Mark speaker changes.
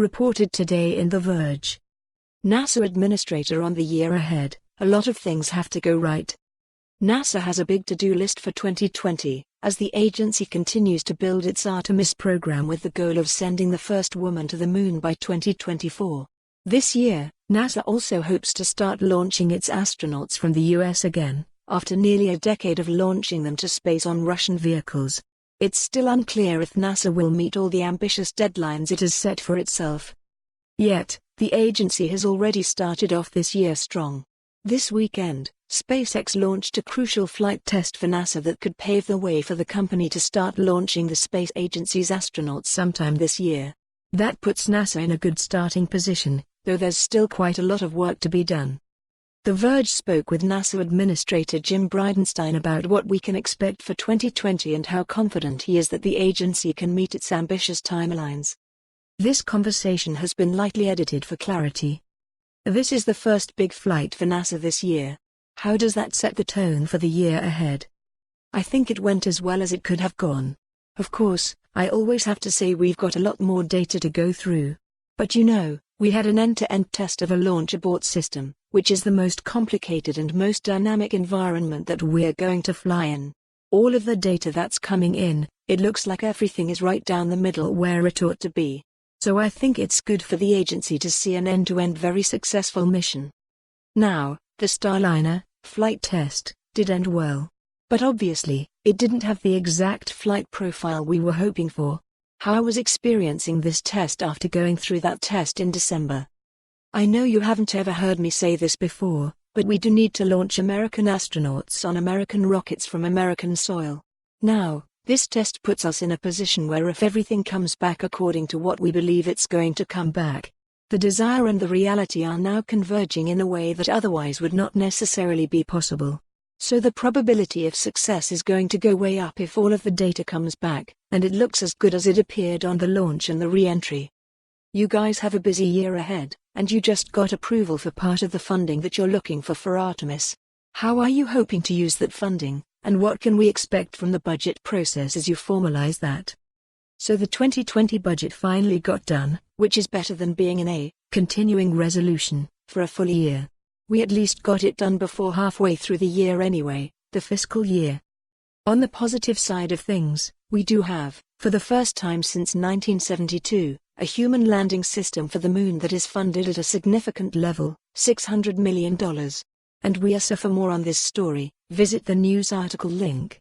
Speaker 1: reported today in The Verge. NASA administrator on the year ahead, a lot of things have to go right. NASA has a big to-do list for 2020, as the agency continues to build its Artemis program with the goal of sending the first woman to the moon by 2024. This year, NASA also hopes to start launching its astronauts from the US again, after nearly a decade of launching them to space on Russian vehicles. It's still unclear if NASA will meet all the ambitious deadlines it has set for itself. Yet, the agency has already started off this year strong. This weekend, SpaceX launched a crucial flight test for NASA that could pave the way for the company to start launching the space agency's astronauts sometime this year. That puts NASA in a good starting position, though there's still quite a lot of work to be done. The Verge spoke with NASA Administrator Jim Bridenstine about what we can expect for 2020 and how confident he is that the agency can meet its ambitious timelines. This conversation has been lightly edited for clarity. This is the first big flight for NASA this year. How does that set the tone for the year ahead? I think it went as well as it could have gone. Of course, I always have to say we've got a lot more data to go through. But we had an end-to-end test of a launch abort system, which is the most complicated and most dynamic environment that we're going to fly in. All of the data that's coming in, it looks like everything is right down the middle where it ought to be. So I think it's good for the agency to see an end-to-end very successful mission. Now, the Starliner flight test did end well. But obviously, it didn't have the exact flight profile we were hoping for. How I was experiencing this test after going through that test in December. I know you haven't ever heard me say this before, but we do need to launch American astronauts on American rockets from American soil. Now, this test puts us in a position where if everything comes back according to what we believe it's going to come back, the desire and the reality are now converging in a way that otherwise would not necessarily be possible. So the probability of success is going to go way up if all of the data comes back, and it looks as good as it appeared on the launch and the re-entry. You guys have a busy year ahead, and you just got approval for part of the funding that you're looking for Artemis. How are you hoping to use that funding, and what can we expect from the budget process as you formalize that? So the 2020 budget finally got done, which is better than being in a continuing resolution for a full year. We at least got it done before halfway through the year anyway, the fiscal year. On the positive side of things, we do have, for the first time since 1972, a human landing system for the moon that is funded at a significant level, $600 million. And for more on this story, visit the news article link.